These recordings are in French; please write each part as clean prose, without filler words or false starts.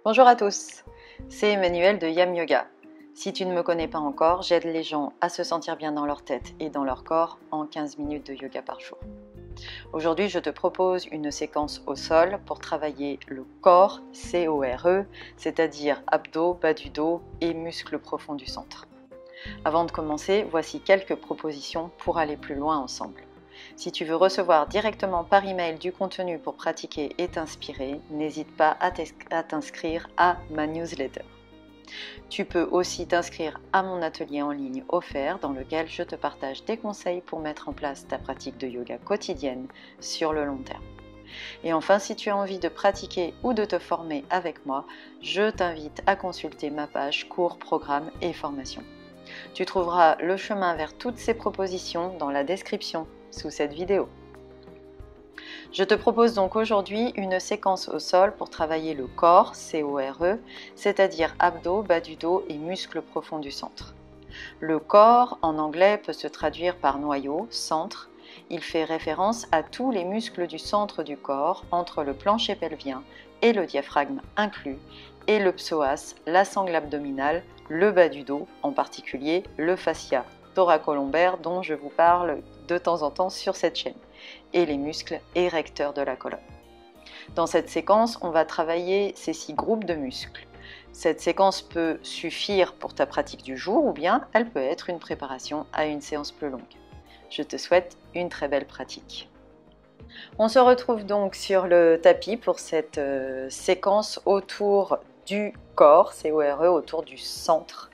Bonjour à tous, c'est Emmanuelle de Yam Yoga. Si tu ne me connais pas encore, j'aide les gens à se sentir bien dans leur tête et dans leur corps en 15 minutes de yoga par jour. Aujourd'hui, je te propose une séquence au sol pour travailler le corps, C-O-R-E, c'est-à-dire abdos, bas du dos et muscles profonds du centre. Avant de commencer, voici quelques propositions pour aller plus loin ensemble. Si tu veux recevoir directement par email du contenu pour pratiquer et t'inspirer, n'hésite pas à t'inscrire à ma newsletter. Tu peux aussi t'inscrire à mon atelier en ligne offert dans lequel je te partage des conseils pour mettre en place ta pratique de yoga quotidienne sur le long terme. Et enfin, si tu as envie de pratiquer ou de te former avec moi, je t'invite à consulter ma page cours, programme et formation. Tu trouveras le chemin vers toutes ces propositions dans la description sous cette vidéo. Je te propose donc aujourd'hui une séquence au sol pour travailler le corps, C-O-R-E, c'est-à-dire abdos, bas du dos et muscles profonds du centre. Le corps, en anglais, peut se traduire par noyau, centre. Il fait référence à tous les muscles du centre du corps, entre le plancher pelvien et le diaphragme inclus, et le psoas, la sangle abdominale, le bas du dos, en particulier le fascia thoracolombaire dont je vous parle de temps en temps sur cette chaîne, et les muscles érecteurs de la colonne. Dans cette séquence, on va travailler ces 6 groupes de muscles. Cette séquence peut suffire pour ta pratique du jour ou bien elle peut être une préparation à une séance plus longue. Je te souhaite une très belle pratique. On se retrouve donc sur le tapis pour cette séquence autour du corps, C-O-R-E, autour du centre.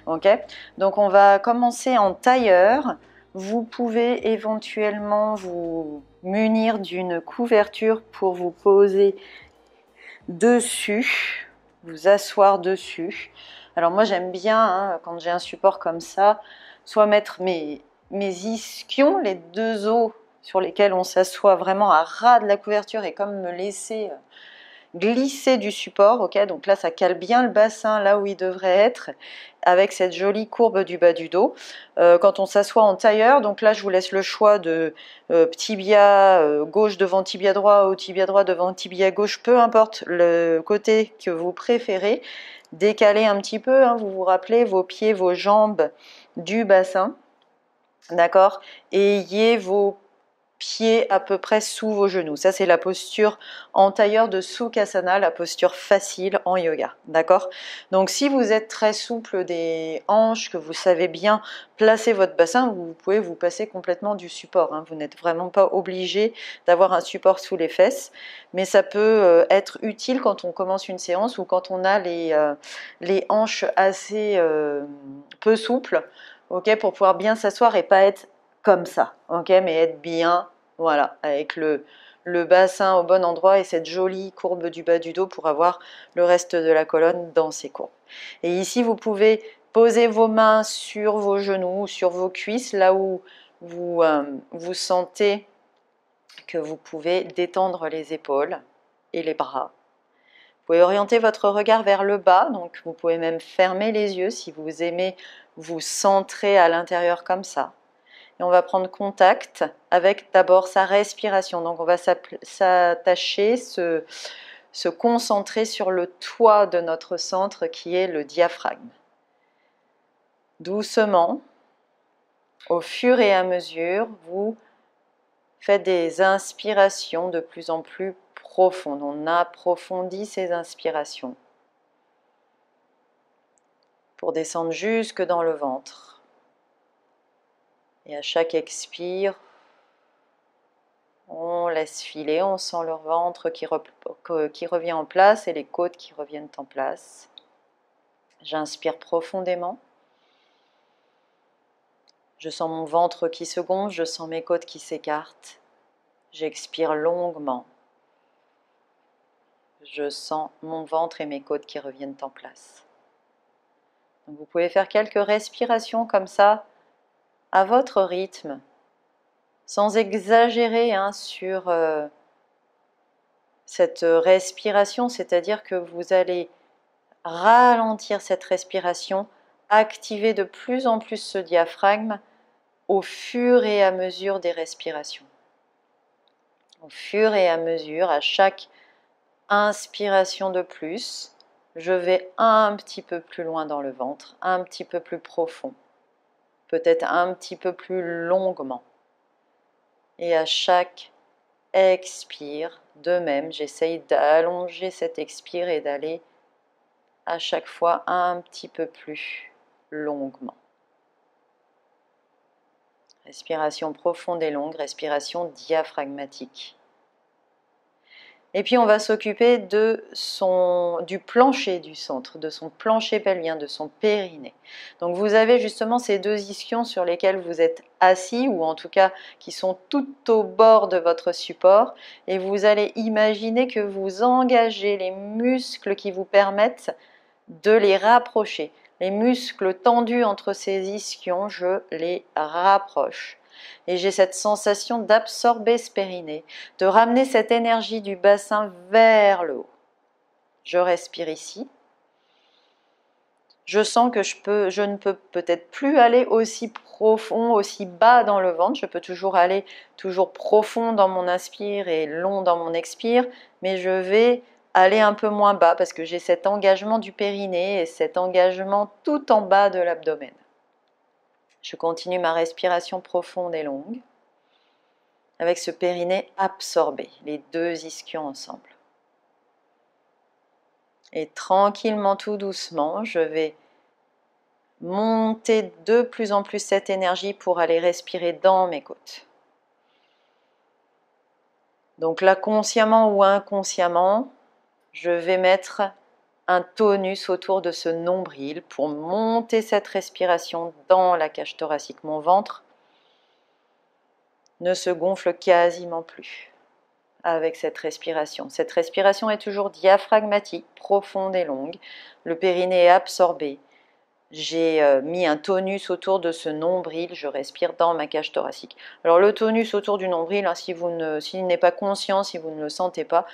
Okay, donc on va commencer en tailleur. Vous pouvez éventuellement vous munir d'une couverture pour vous poser dessus, vous asseoir dessus. Alors moi j'aime bien, quand j'ai un support comme ça, soit mettre mes ischions, les deux os sur lesquels on s'assoit vraiment à ras de la couverture et comme me laisser glisser du support, ok, donc là ça cale bien le bassin là où il devrait être, avec cette jolie courbe du bas du dos. Quand on s'assoit en tailleur, donc là je vous laisse le choix de tibia gauche devant tibia droit ou tibia droit devant tibia gauche, peu importe le côté que vous préférez. Décalez un petit peu, vous vous rappelez vos pieds, vos jambes du bassin, d'accord, et ayez vos pieds à peu près sous vos genoux. Ça, c'est la posture en tailleur de Sukhasana, la posture facile en yoga. D'accord? Donc, si vous êtes très souple des hanches, que vous savez bien placer votre bassin, vous pouvez vous passer complètement du support. Vous n'êtes vraiment pas obligé d'avoir un support sous les fesses, mais ça peut être utile quand on commence une séance ou quand on a les hanches assez peu souples, ok, pour pouvoir bien s'asseoir et pas être comme ça, ok, mais être bien, voilà, avec le bassin au bon endroit et cette jolie courbe du bas du dos pour avoir le reste de la colonne dans ses courbes. Et ici, vous pouvez poser vos mains sur vos genoux, sur vos cuisses, là où vous sentez que vous pouvez détendre les épaules et les bras. Vous pouvez orienter votre regard vers le bas, donc vous pouvez même fermer les yeux si vous aimez vous centrer à l'intérieur comme ça. Et on va prendre contact avec d'abord sa respiration. Donc on va s'attacher, se concentrer sur le toit de notre centre qui est le diaphragme. Doucement, au fur et à mesure, vous faites des inspirations de plus en plus profondes. On approfondit ces inspirations pour descendre jusque dans le ventre. Et à chaque expire, on laisse filer, on sent le ventre qui revient en place et les côtes qui reviennent en place. J'inspire profondément. Je sens mon ventre qui se gonfle, je sens mes côtes qui s'écartent. J'expire longuement. Je sens mon ventre et mes côtes qui reviennent en place. Donc vous pouvez faire quelques respirations comme ça, à votre rythme, sans exagérer sur cette respiration, c'est-à-dire que vous allez ralentir cette respiration, activer de plus en plus ce diaphragme au fur et à mesure des respirations. Au fur et à mesure, à chaque Inspiration de plus, je vais un petit peu plus loin dans le ventre, un petit peu plus profond, peut-être un petit peu plus longuement. Et à chaque expire, de même, j'essaye d'allonger cet expire et d'aller à chaque fois un petit peu plus longuement. Respiration profonde et longue, respiration diaphragmatique. Et puis on va s'occuper du plancher du centre, de son plancher pelvien, de son périnée. Donc vous avez justement ces deux ischions sur lesquels vous êtes assis, ou en tout cas qui sont tout au bord de votre support, et vous allez imaginer que vous engagez les muscles qui vous permettent de les rapprocher. Les muscles tendus entre ces ischions, je les rapproche. Et j'ai cette sensation d'absorber ce périnée, de ramener cette énergie du bassin vers le haut. Je respire ici. Je sens que je ne peux peut-être plus aller aussi profond, aussi bas dans le ventre. Je peux toujours aller toujours profond dans mon inspire et long dans mon expire, mais je vais aller un peu moins bas parce que j'ai cet engagement du périnée et cet engagement tout en bas de l'abdomen. Je continue ma respiration profonde et longue avec ce périnée absorbé, les deux ischions ensemble. Et tranquillement, tout doucement, je vais monter de plus en plus cette énergie pour aller respirer dans mes côtes. Donc là, consciemment ou inconsciemment, je vais mettre un tonus autour de ce nombril pour monter cette respiration dans la cage thoracique. Mon ventre ne se gonfle quasiment plus avec cette respiration. Cette respiration est toujours diaphragmatique, profonde et longue. Le périnée est absorbé. J'ai mis un tonus autour de ce nombril, je respire dans ma cage thoracique. Alors le tonus autour du nombril, hein, s'il n'est pas conscient, si vous ne le sentez pas,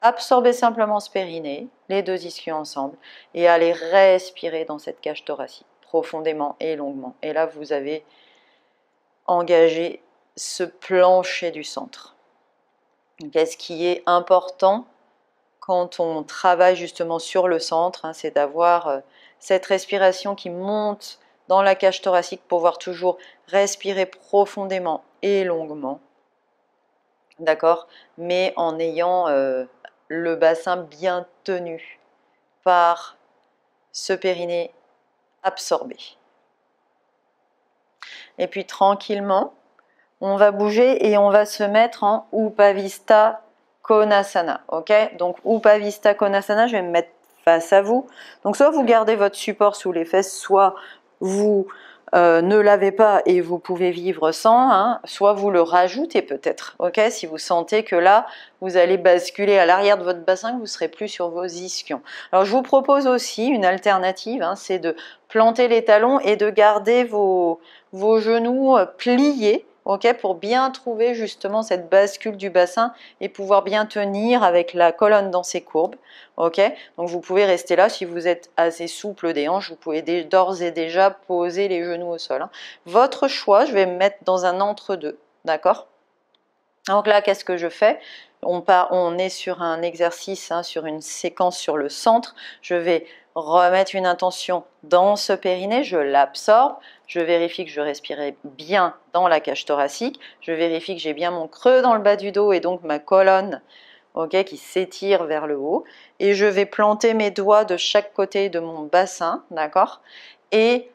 absorbez simplement ce périnée, les deux ischions ensemble, et allez respirer dans cette cage thoracique, profondément et longuement. Et là, vous avez engagé ce plancher du centre. Qu'est-ce qui est important quand on travaille justement sur le centre, hein, c'est d'avoir cette respiration qui monte dans la cage thoracique pour pouvoir toujours respirer profondément et longuement, d'accord, mais en ayant le bassin bien tenu par ce périnée absorbé. Et puis tranquillement, on va bouger et on va se mettre en Upavista Konasana, ok? Donc Upavista Konasana, je vais me mettre face à vous. Donc soit vous gardez votre support sous les fesses, soit vous ne l'avez pas et vous pouvez vivre sans, hein, soit vous le rajoutez peut-être, ok? Si vous sentez que là, vous allez basculer à l'arrière de votre bassin, que vous ne serez plus sur vos ischions. Alors je vous propose aussi une alternative, hein, c'est de planter les talons et de garder vos genoux pliés, ok, pour bien trouver justement cette bascule du bassin et pouvoir bien tenir avec la colonne dans ses courbes. Ok, donc vous pouvez rester là si vous êtes assez souple des hanches, vous pouvez d'ores et déjà poser les genoux au sol. Hein. Votre choix, je vais me mettre dans un entre-deux, d'accord? Donc là, qu'est-ce que je fais? On est sur un exercice, hein, sur une séquence sur le centre. Je vais remettre une intention dans ce périnée, je l'absorbe, je vérifie que je respire bien dans la cage thoracique, je vérifie que j'ai bien mon creux dans le bas du dos et donc ma colonne, okay, qui s'étire vers le haut, et je vais planter mes doigts de chaque côté de mon bassin, d'accord, et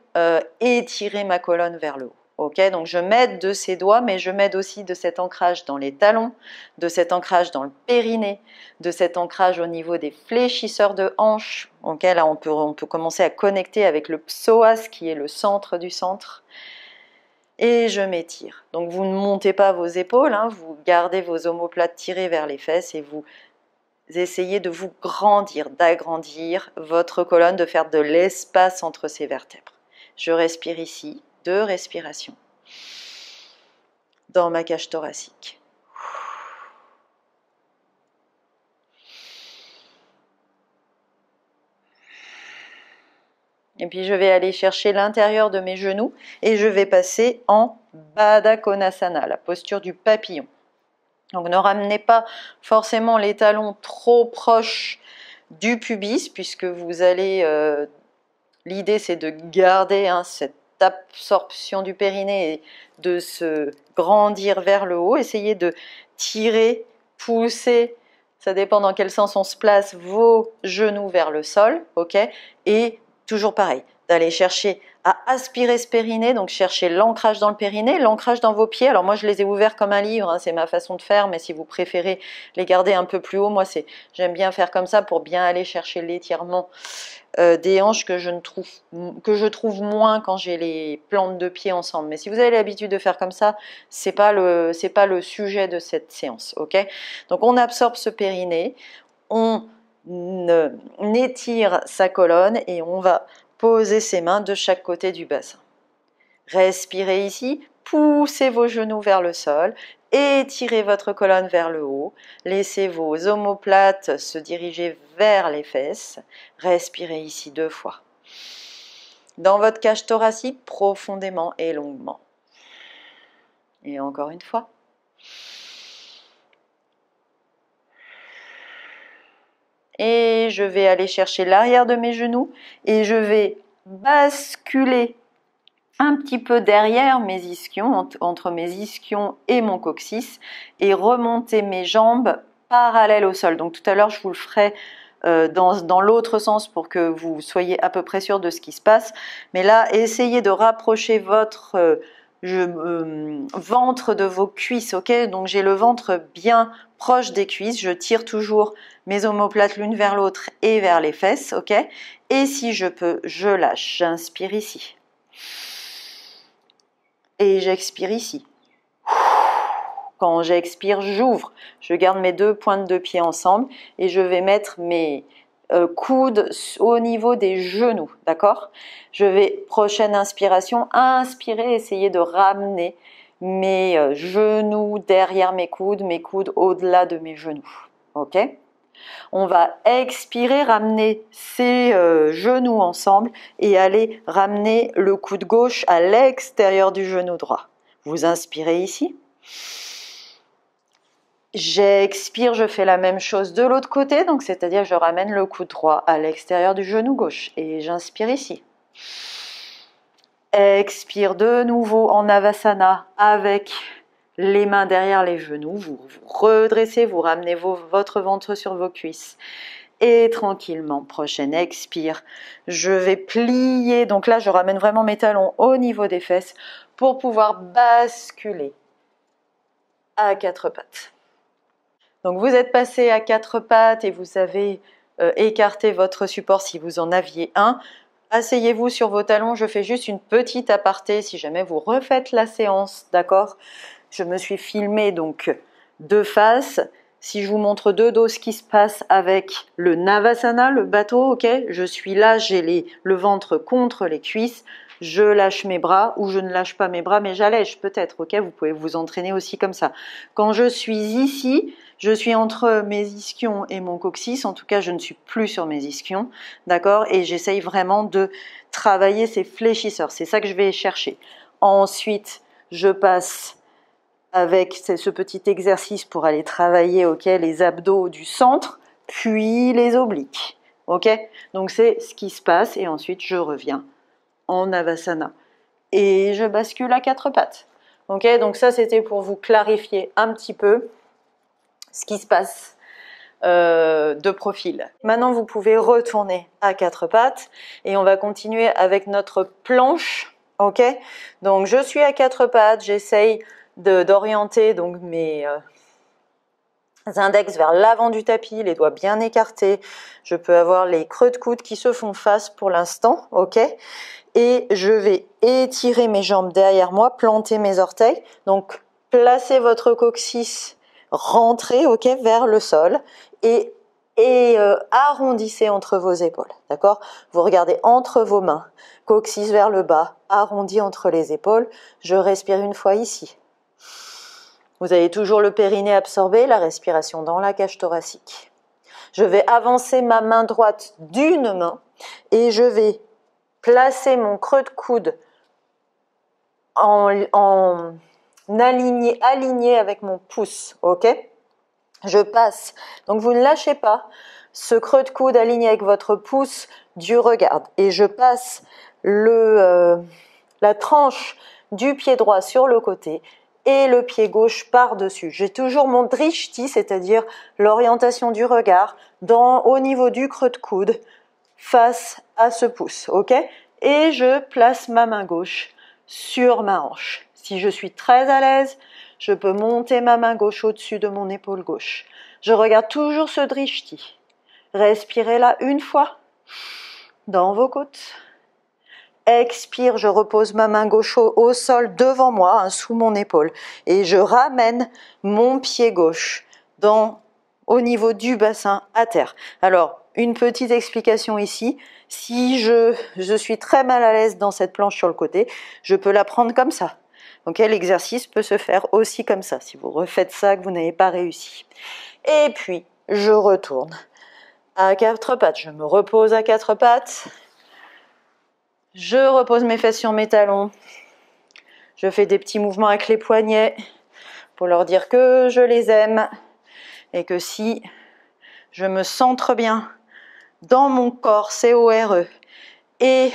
étirer ma colonne vers le haut. Ok, donc je m'aide de ces doigts, mais je m'aide aussi de cet ancrage dans les talons, de cet ancrage dans le périnée, de cet ancrage au niveau des fléchisseurs de hanches. Ok, là on peut commencer à connecter avec le psoas qui est le centre du centre. Et je m'étire. Donc vous ne montez pas vos épaules, hein, vous gardez vos omoplates tirées vers les fesses et vous essayez de vous grandir, d'agrandir votre colonne, de faire de l'espace entre ces vertèbres. Je respire ici. 2 respirations dans ma cage thoracique. Et puis je vais aller chercher l'intérieur de mes genoux et je vais passer en Baddha Konasana, la posture du papillon. Donc ne ramenez pas forcément les talons trop proches du pubis, puisque vous allez, l'idée c'est de garder cette absorption du périnée et de se grandir vers le haut. Essayez de tirer, pousser, ça dépend dans quel sens on se place, vos genoux vers le sol, ok? Et toujours pareil, d'aller chercher à aspirer ce périnée, donc chercher l'ancrage dans le périnée, l'ancrage dans vos pieds. Alors moi je les ai ouverts comme un livre, hein, c'est ma façon de faire, mais si vous préférez les garder un peu plus haut, moi j'aime bien faire comme ça pour bien aller chercher l'étirement des hanches que je trouve moins quand j'ai les plantes de pied ensemble. Mais si vous avez l'habitude de faire comme ça, c'est pas le sujet de cette séance, ok? Donc on absorbe ce périnée, on étire sa colonne et on va poser ses mains de chaque côté du bassin. Respirez ici, poussez vos genoux vers le sol, étirez votre colonne vers le haut, laissez vos omoplates se diriger vers les fesses. Respirez ici 2 fois. Dans votre cage thoracique, profondément et longuement. Et encore une fois. Et je vais aller chercher l'arrière de mes genoux et je vais basculer un petit peu derrière mes ischions, entre mes ischions et mon coccyx, et remonter mes jambes parallèles au sol. Donc tout à l'heure, je vous le ferai dans l'autre sens pour que vous soyez à peu près sûr de ce qui se passe. Mais là, essayez de rapprocher votre ventre de vos cuisses, ok? Donc j'ai le ventre bien proche des cuisses, je tire toujours mes omoplates l'une vers l'autre et vers les fesses, ok? Et si je peux, je lâche, j'inspire ici. Et j'expire ici. Quand j'expire, j'ouvre. Je garde mes 2 pointes de pied ensemble et je vais mettre mes coudes au niveau des genoux, d'accord? Je vais, prochaine inspiration, inspirer, essayer de ramener mes genoux derrière mes coudes au-delà de mes genoux, ok? On va expirer, ramener ces genoux ensemble et aller ramener le coude gauche à l'extérieur du genou droit. Vous inspirez ici. J'expire, je fais la même chose de l'autre côté, donc c'est-à-dire je ramène le coude droit à l'extérieur du genou gauche et j'inspire ici. Expire de nouveau en Navasana avec les mains derrière les genoux, vous redressez, vous ramenez votre ventre sur vos cuisses. Et tranquillement, prochaine expire, je vais plier, donc là je ramène vraiment mes talons au niveau des fesses pour pouvoir basculer à 4 pattes. Donc vous êtes passé à 4 pattes et vous avez écarté votre support si vous en aviez un. Asseyez-vous sur vos talons, je fais juste une petite aparté si jamais vous refaites la séance, d'accord? Je me suis filmée donc de face. Si je vous montre de dos ce qui se passe avec le Navasana, le bateau, ok? Je suis là, j'ai le ventre contre les cuisses, je lâche mes bras ou je ne lâche pas mes bras, mais j'allège peut-être, ok? Vous pouvez vous entraîner aussi comme ça. Quand je suis ici, je suis entre mes ischions et mon coccyx, en tout cas je ne suis plus sur mes ischions, d'accord? Et j'essaye vraiment de travailler ces fléchisseurs, c'est ça que je vais chercher. Ensuite, je passe avec ce petit exercice pour aller travailler, ok, les abdos du centre, puis les obliques, ok? Donc c'est ce qui se passe et ensuite je reviens en Navasana et je bascule à 4 pattes, ok? Donc ça c'était pour vous clarifier un petit peu ce qui se passe de profil. Maintenant vous pouvez retourner à 4 pattes et on va continuer avec notre planche, ok? Donc je suis à 4 pattes, j'essaye d'orienter donc mes index vers l'avant du tapis, les doigts bien écartés. Je peux avoir les creux de coude qui se font face pour l'instant, ok? Et je vais étirer mes jambes derrière moi, planter mes orteils. Donc placez votre coccyx, rentrez, ok, vers le sol et arrondissez entre vos épaules, d'accord? Vous regardez entre vos mains, coccyx vers le bas, arrondi entre les épaules. Je respire une fois ici. Vous avez toujours le périnée absorbé, la respiration dans la cage thoracique. Je vais avancer ma main droite d'une main et je vais placer mon creux de coude en aligné avec mon pouce, ok? Je passe, donc vous ne lâchez pas ce creux de coude aligné avec votre pouce du regard. Et je passe la tranche du pied droit sur le côté et le pied gauche par-dessus. J'ai toujours mon drishti, c'est-à-dire l'orientation du regard au niveau du creux de coude face à ce pouce, ok? Et je place ma main gauche sur ma hanche. Si je suis très à l'aise, je peux monter ma main gauche au-dessus de mon épaule gauche. Je regarde toujours ce drishti. Respirez là une fois dans vos côtes. Expire, je repose ma main gauche au sol devant moi, sous mon épaule. Et je ramène mon pied gauche au niveau du bassin à terre. Alors, une petite explication ici. Si je suis très mal à l'aise dans cette planche sur le côté, je peux la prendre comme ça. Donc, l'exercice peut se faire aussi comme ça, si vous refaites ça, que vous n'avez pas réussi. Et puis, je retourne à quatre pattes. Je me repose à quatre pattes. Je repose mes fesses sur mes talons. Je fais des petits mouvements avec les poignets pour leur dire que je les aime et que si je me centre bien dans mon corps, C-O-R-E, et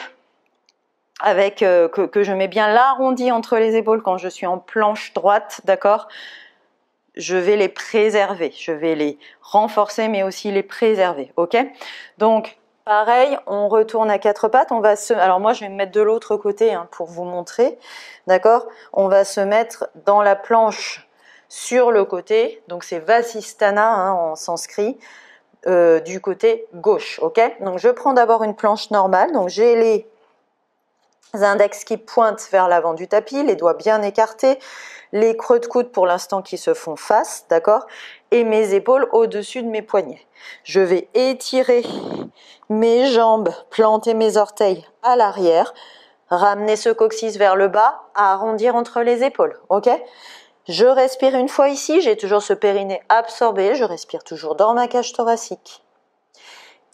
avec que je mets bien l'arrondi entre les épaules quand je suis en planche droite, d'accord, je vais les préserver, je vais les renforcer mais aussi les préserver, ok? Donc pareil, on retourne à quatre pattes, alors moi je vais me mettre de l'autre côté pour vous montrer, d'accord? On va se mettre dans la planche sur le côté, donc c'est Vasisthana en sanskrit, du côté gauche, ok? Donc je prends d'abord une planche normale, donc j'ai les index qui pointent vers l'avant du tapis, les doigts bien écartés, les creux de coude pour l'instant qui se font face, d'accord? Et mes épaules au-dessus de mes poignets. Je vais étirer mes jambes, planter mes orteils à l'arrière, ramener ce coccyx vers le bas, arrondir entre les épaules, ok? Je respire une fois ici, j'ai toujours ce périnée absorbé, je respire toujours dans ma cage thoracique.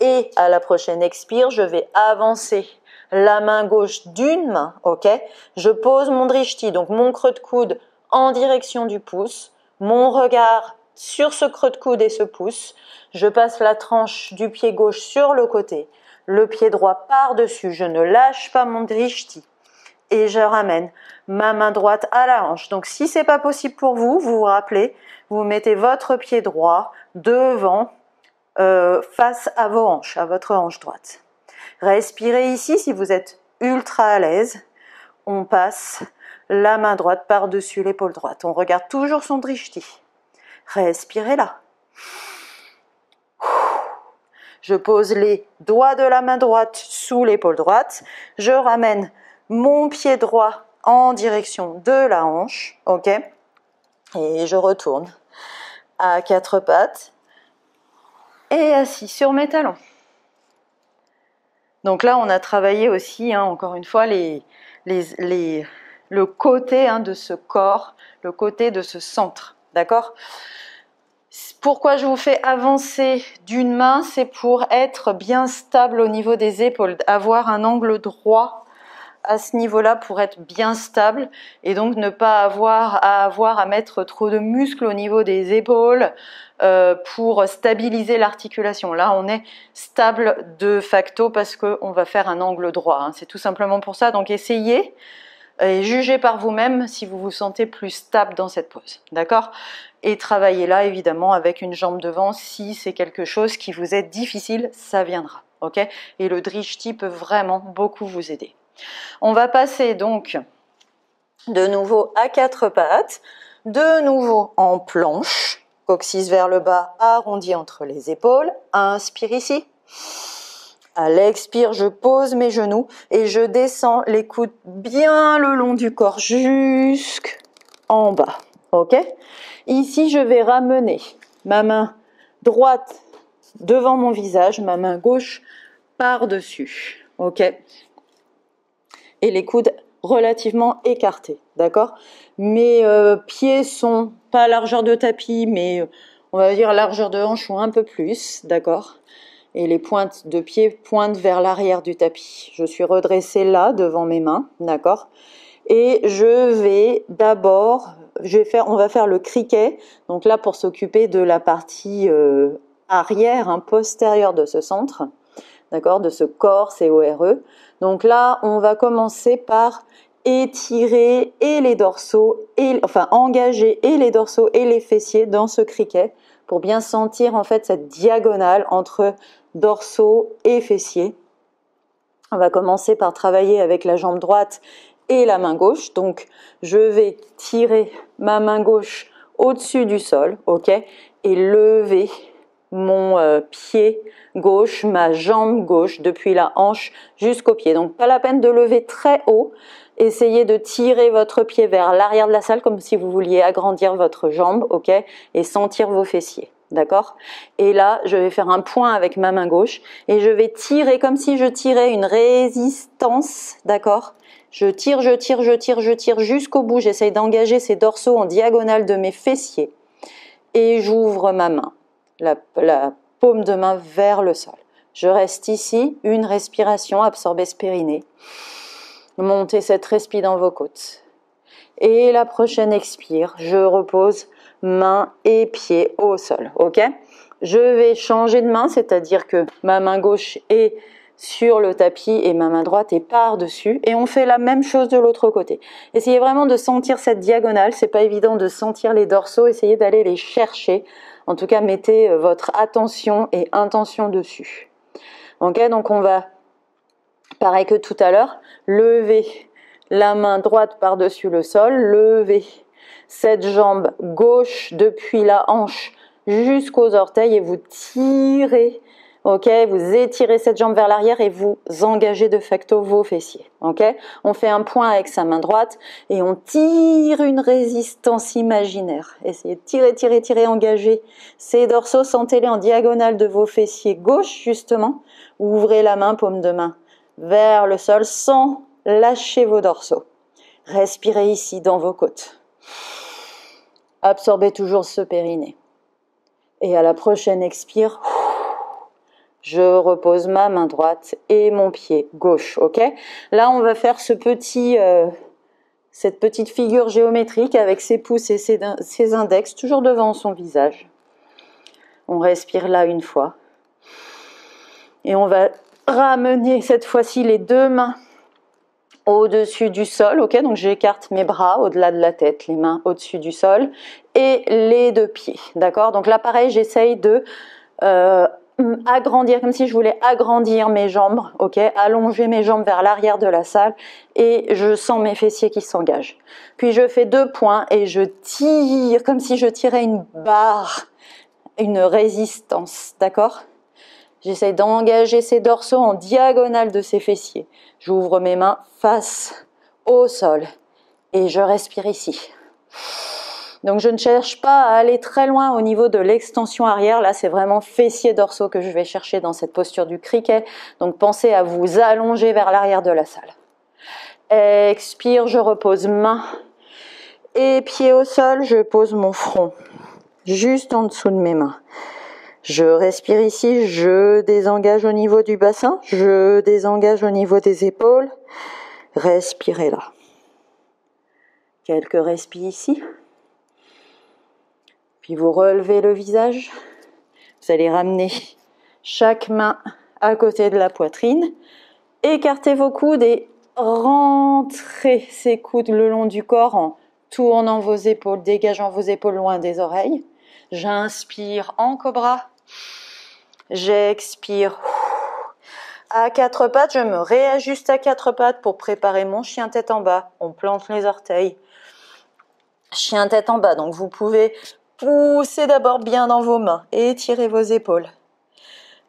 Et à la prochaine expire, je vais avancer la main gauche d'une main, ok? Je pose mon drishti, donc mon creux de coude en direction du pouce, mon regard sur ce creux de coude et ce pouce, je passe la tranche du pied gauche sur le côté, le pied droit par-dessus, je ne lâche pas mon drishti et je ramène ma main droite à la hanche. Donc si c'est pas possible pour vous, vous vous rappelez, vous mettez votre pied droit devant, face à vos hanches, à votre hanche droite. Respirez ici si vous êtes ultra à l'aise. On passe la main droite par-dessus l'épaule droite. On regarde toujours son drishti. Respirez là. Je pose les doigts de la main droite sous l'épaule droite. Je ramène mon pied droit en direction de la hanche. Ok? Et je retourne à quatre pattes. Et assis sur mes talons. Donc là, on a travaillé aussi, encore une fois, le côté de ce corps, le côté de ce centre, d'accord? Pourquoi je vous fais avancer d'une main? C'est pour être bien stable au niveau des épaules, avoir un angle droit à ce niveau-là pour être bien stable et donc ne pas avoir à mettre trop de muscles au niveau des épaules pour stabiliser l'articulation. Là, on est stable de facto parce qu'on va faire un angle droit. C'est tout simplement pour ça. Donc, essayez et jugez par vous-même si vous vous sentez plus stable dans cette pose. D'accord? Et travaillez là, évidemment, avec une jambe devant. Si c'est quelque chose qui vous est difficile, ça viendra. Ok? Et le drishti peut vraiment beaucoup vous aider. On va passer donc de nouveau à quatre pattes, de nouveau en planche, coccyx vers le bas, arrondi entre les épaules. Inspire ici. À l'expire, je pose mes genoux et je descends les coudes bien le long du corps jusqu'en bas. Ok? Ici, je vais ramener ma main droite devant mon visage, ma main gauche par-dessus. Ok? Et les coudes relativement écartés, d'accord? Mes pieds sont pas à largeur de tapis, mais on va dire largeur de hanche ou un peu plus, d'accord? Et les pointes de pied pointent vers l'arrière du tapis. Je suis redressée là, devant mes mains, d'accord? Et je vais d'abord on va faire le criquet. Donc là, pour s'occuper de la partie arrière, hein, postérieure de ce centre, d'accord, de ce corps, CORE. Donc là, on va commencer par étirer et les dorsaux, engager et les dorsaux et les fessiers dans ce criquet pour bien sentir en fait cette diagonale entre dorsaux et fessiers. On va commencer par travailler avec la jambe droite et la main gauche. Donc, je vais tirer ma main gauche au-dessus du sol, ok, et lever mon pied gauche, ma jambe gauche, depuis la hanche jusqu'au pied. Donc, pas la peine de lever très haut. Essayez de tirer votre pied vers l'arrière de la salle comme si vous vouliez agrandir votre jambe, ok, et sentir vos fessiers. D'accord? Et là, je vais faire un point avec ma main gauche et je vais tirer comme si je tirais une résistance, d'accord? Je tire jusqu'au bout. J'essaye d'engager ces dorsaux en diagonale de mes fessiers et j'ouvre ma main, la paume de main vers le sol. Je reste ici, une respiration, absorber ce périnée. Montez cette respi dans vos côtes. Et la prochaine expire, je repose main et pied au sol, ok? Je vais changer de main, c'est-à-dire que ma main gauche est sur le tapis et ma main droite est par-dessus. Et on fait la même chose de l'autre côté. Essayez vraiment de sentir cette diagonale, c'est pas évident de sentir les dorsaux, essayez d'aller les chercher. En tout cas, mettez votre attention et intention dessus. Ok, donc on va, pareil que tout à l'heure, lever la main droite par-dessus le sol, lever cette jambe gauche depuis la hanche jusqu'aux orteils et vous tirez, ok, vous étirez cette jambe vers l'arrière et vous engagez de facto vos fessiers, ok. On fait un point avec sa main droite et on tire une résistance imaginaire. Essayez de tirer, engager ces dorsaux, sentez-les en diagonale de vos fessiers gauche justement. Ouvrez la main, paume de main vers le sol sans lâcher vos dorsaux. Respirez ici dans vos côtes. Absorbez toujours ce périnée. Et à la prochaine expire, je repose ma main droite et mon pied gauche, ok? Là, on va faire cette petite figure géométrique avec ses pouces et ses index, toujours devant son visage. On respire là une fois. Et on va ramener cette fois-ci les deux mains au-dessus du sol, ok, donc j'écarte mes bras au-delà de la tête, les mains au-dessus du sol et les deux pieds, d'accord. Donc là pareil, j'essaye de agrandir, comme si je voulais agrandir mes jambes, ok, allonger mes jambes vers l'arrière de la salle et je sens mes fessiers qui s'engagent. Puis je fais 2 points et je tire comme si je tirais une barre, une résistance, d'accord. J'essaye d'engager ces dorsaux en diagonale de ces fessiers. J'ouvre mes mains face au sol et je respire ici. Donc je ne cherche pas à aller très loin au niveau de l'extension arrière. Là, c'est vraiment fessiers dorsaux que je vais chercher dans cette posture du criquet. Donc pensez à vous allonger vers l'arrière de la salle. Expire, je repose main et pied au sol. Je pose mon front juste en dessous de mes mains. Je respire ici, je désengage au niveau du bassin, je désengage au niveau des épaules. Respirez là. Quelques respires ici. Puis vous relevez le visage. Vous allez ramener chaque main à côté de la poitrine. Écartez vos coudes et rentrez ces coudes le long du corps en tournant vos épaules, dégageant vos épaules loin des oreilles. J'inspire en cobra. J'expire. À 4 pattes, je me réajuste à 4 pattes pour préparer mon chien tête en bas. On plante les orteils. Chien tête en bas. Donc vous pouvez pousser d'abord bien dans vos mains. Étirez vos épaules.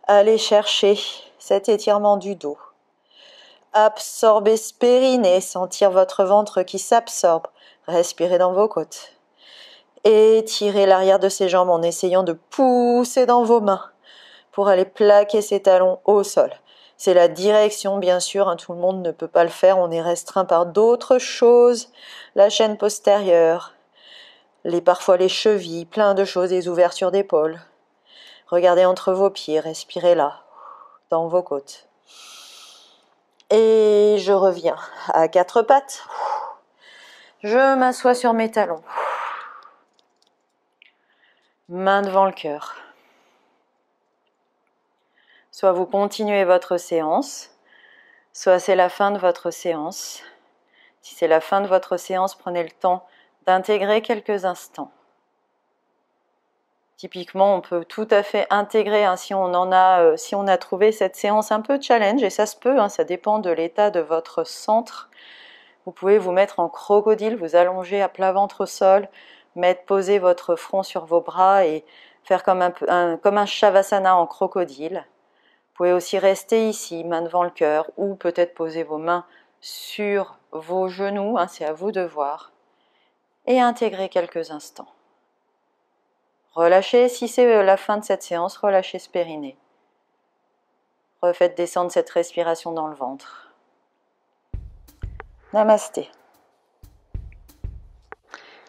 Allez chercher cet étirement du dos. Absorbez ce périnée. Sentir votre ventre qui s'absorbe. Respirez dans vos côtes. Étirez l'arrière de ces jambes en essayant de pousser dans vos mains pour aller plaquer ses talons au sol. C'est la direction, bien sûr, hein, tout le monde ne peut pas le faire, on est restreint par d'autres choses, la chaîne postérieure, parfois les chevilles, plein de choses, les ouvertures d'épaule. Regardez entre vos pieds, respirez là, dans vos côtes. Et je reviens à 4 pattes. Je m'assois sur mes talons. main devant le cœur. Soit vous continuez votre séance, soit c'est la fin de votre séance. Si c'est la fin de votre séance, prenez le temps d'intégrer quelques instants. Typiquement, on peut tout à fait intégrer, hein, si on a trouvé cette séance un peu challenge, et ça se peut, hein, ça dépend de l'état de votre centre. Vous pouvez vous mettre en crocodile, vous allonger à plat ventre au sol, poser votre front sur vos bras et faire comme un shavasana en crocodile. Vous pouvez aussi rester ici, main devant le cœur, ou peut-être poser vos mains sur vos genoux, hein, c'est à vous de voir, et intégrer quelques instants. Relâchez, si c'est la fin de cette séance, relâchez ce périnée. Refaites descendre cette respiration dans le ventre. Namasté.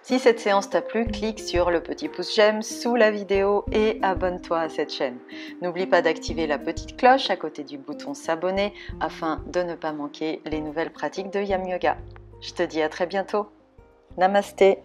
Si cette séance t'a plu, clique sur le petit pouce j'aime sous la vidéo et abonne-toi à cette chaîne. N'oublie pas d'activer la petite cloche à côté du bouton s'abonner afin de ne pas manquer les nouvelles pratiques de Yam Yoga. Je te dis à très bientôt. Namasté.